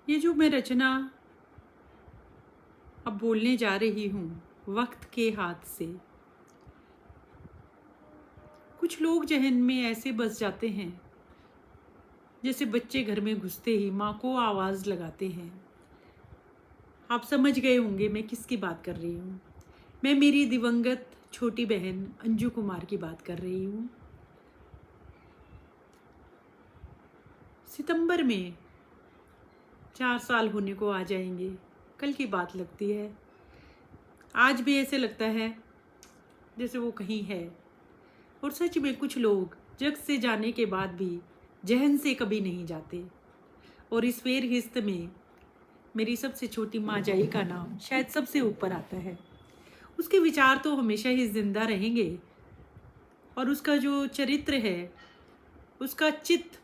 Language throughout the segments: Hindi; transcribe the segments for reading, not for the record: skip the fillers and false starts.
ये जो मैं रचना अब बोलने जा रही हूँ, वक्त के हाथ से, कुछ लोग जहन में ऐसे बस जाते हैं जैसे बच्चे घर में घुसते ही माँ को आवाज़ लगाते हैं। आप समझ गए होंगे मैं किसकी बात कर रही हूँ। मैं मेरी दिवंगत छोटी बहन अंजू कुमार की बात कर रही हूँ। सितंबर में 4 साल होने को आ जाएंगे। कल की बात लगती है। आज भी ऐसे लगता है जैसे वो कहीं है। और सच में कुछ लोग जग से जाने के बाद भी जहन से कभी नहीं जाते। और इस फेरहिस्त में मेरी सबसे छोटी माँ जाई का नाम शायद सबसे ऊपर आता है। उसके विचार तो हमेशा ही जिंदा रहेंगे और उसका जो चरित्र है, उसका चित्र,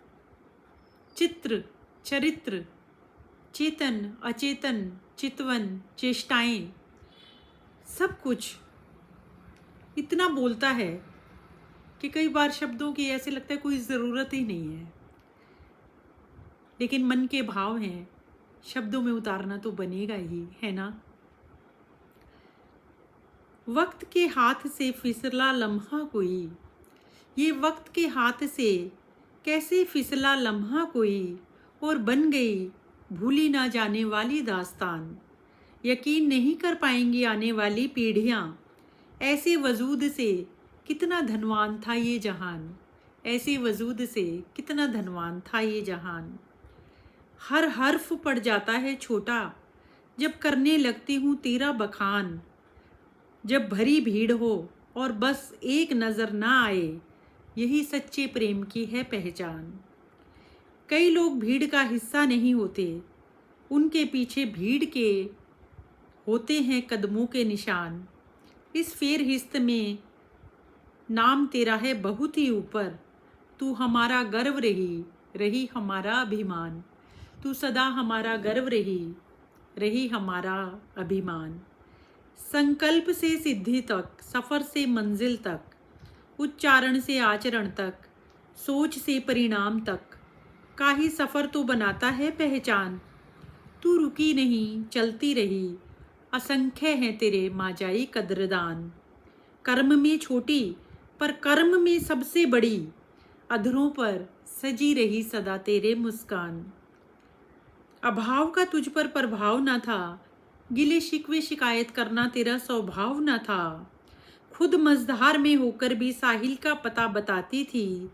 चरित्र, चेतन, अचेतन, चितवन, चेष्टाएं, सब कुछ इतना बोलता है कि कई बार शब्दों की ऐसे लगता है कोई ज़रूरत ही नहीं है। लेकिन मन के भाव हैं, शब्दों में उतारना तो बनेगा ही, है ना। वक्त के हाथ से फिसला लम्हा कोई, ये वक्त के हाथ से कैसे फिसला लम्हा कोई, और बन गई भूली ना जाने वाली दास्तान। यकीन नहीं कर पाएंगी आने वाली पीढ़ियाँ, ऐसे वजूद से कितना धनवान था ये जहान, ऐसे वजूद से कितना धनवान था ये जहान। हर हर्फ पड़ जाता है छोटा जब करने लगती हूँ तेरा बखान। जब भरी भीड़ हो और बस एक नज़र ना आए, यही सच्चे प्रेम की है पहचान। कई लोग भीड़ का हिस्सा नहीं होते, उनके पीछे भीड़ के होते हैं कदमों के निशान। इस फेरहिस्त में नाम तेरा है बहुत ही ऊपर, तू हमारा गर्व रही, रही हमारा अभिमान। तू सदा हमारा गर्व रही हमारा अभिमान। संकल्प से सिद्धि तक, सफ़र से मंजिल तक, उच्चारण से आचरण तक, सोच से परिणाम तक, का ही सफ़र तो बनाता है पहचान। तू रुकी नहीं, चलती रही, असंख्य हैं तेरे माजाई कद्रदान। कर्म में छोटी पर कर्म में सबसे बड़ी, अधरों पर सजी रही सदा तेरे मुस्कान। अभाव का तुझ पर प्रभाव न था, गिले शिकवे शिकायत करना तेरा स्वभाव न था। खुद मझधार में होकर भी साहिल का पता बताती थी।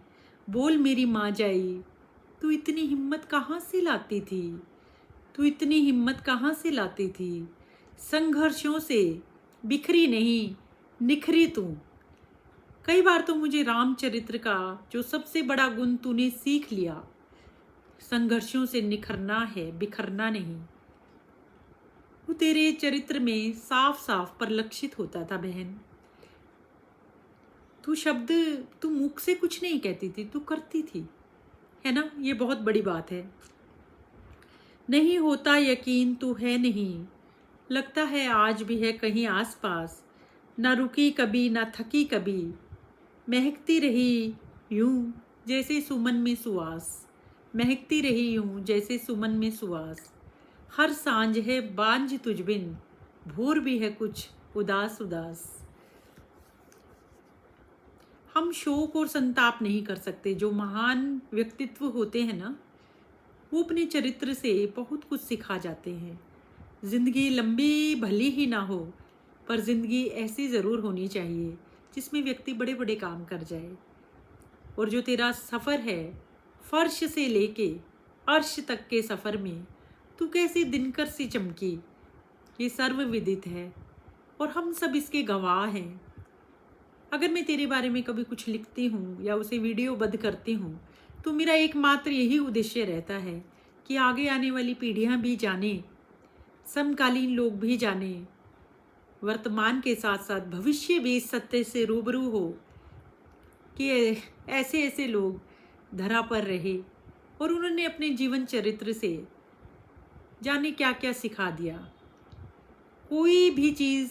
बोल मेरी माँ जाई, तू इतनी हिम्मत कहाँ से लाती थी, तू इतनी हिम्मत कहाँ से लाती थी। संघर्षों से बिखरी नहीं, निखरी तू। कई बार तो मुझे रामचरित्र का जो सबसे बड़ा गुण तूने सीख लिया, संघर्षों से निखरना है, बिखरना नहीं। वो तेरे चरित्र में साफ साफ परिलक्षित होता था बहन। तू मुख से कुछ नहीं कहती थी, तू करती थी, है ना। ये बहुत बड़ी बात है। नहीं होता यकीन तू है नहीं, लगता है आज भी है कहीं आसपास। ना रुकी कभी, ना थकी कभी, महकती रही यूं जैसे सुमन में सुवास। महकती रही यूं जैसे सुमन में सुवास। हर सांझ है बांझ तुझ बिन, भोर भी है कुछ उदास उदास। हम शोक और संताप नहीं कर सकते। जो महान व्यक्तित्व होते हैं ना, वो अपने चरित्र से बहुत कुछ सिखा जाते हैं। जिंदगी लंबी भली ही ना हो, पर जिंदगी ऐसी ज़रूर होनी चाहिए जिसमें व्यक्ति बड़े बड़े काम कर जाए। और जो तेरा सफ़र है, फर्श से लेके अर्श तक के सफ़र में तू कैसी दिनकर सी चमकी, ये सर्वविदित है और हम सब इसके गवाह हैं। अगर मैं तेरे बारे में कभी कुछ लिखती हूँ या उसे वीडियोबद्ध करती हूँ, तो मेरा एकमात्र यही उद्देश्य रहता है कि आगे आने वाली पीढ़ियाँ भी जाने, समकालीन लोग भी जाने, वर्तमान के साथ साथ भविष्य भी इस सत्य से रूबरू हो कि ऐसे ऐसे लोग धरा पर रहे और उन्होंने अपने जीवन चरित्र से जाने क्या क्या सिखा दिया। कोई भी चीज़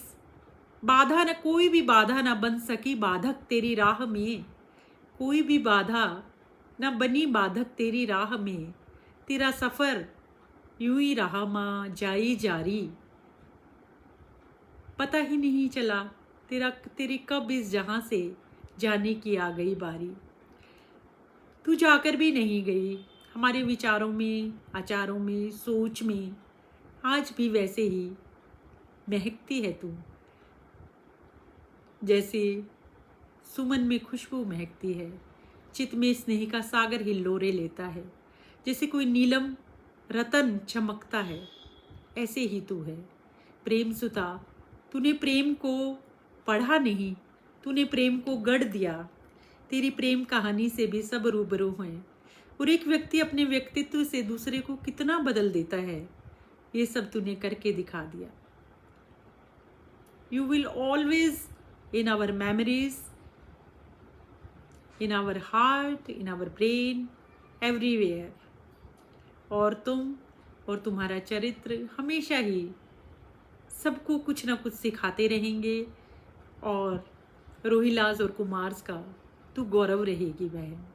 कोई भी बाधा ना बन सकी बाधक तेरी राह में, कोई भी बाधा ना बनी बाधक तेरी राह में। तेरा सफ़र यूं ही रहा माँ जाई जारी, पता ही नहीं चला तेरी कब इस जहां से जाने की आ गई बारी। तू जाकर भी नहीं गई, हमारे विचारों में, आचारों में, सोच में आज भी वैसे ही महकती है तू, जैसे सुमन में खुशबू महकती है, चित में स्नेह का सागर हिल्लोरे लेता है, जैसे कोई नीलम रतन चमकता है, ऐसे ही तू है प्रेम सुता। तूने प्रेम को पढ़ा नहीं, तूने प्रेम को गढ़ दिया। तेरी प्रेम कहानी से भी सब रूबरू हैं, और एक व्यक्ति अपने व्यक्तित्व से दूसरे को कितना बदल देता है, ये सब तूने करके दिखा दिया। You will always in our memories, in our heart, in our brain, everywhere। और तुम और तुम्हारा चरित्र हमेशा ही सबको कुछ ना कुछ सिखाते रहेंगे, और रोहिलास और कुमार्स का तू गौरव रहेगी बहन।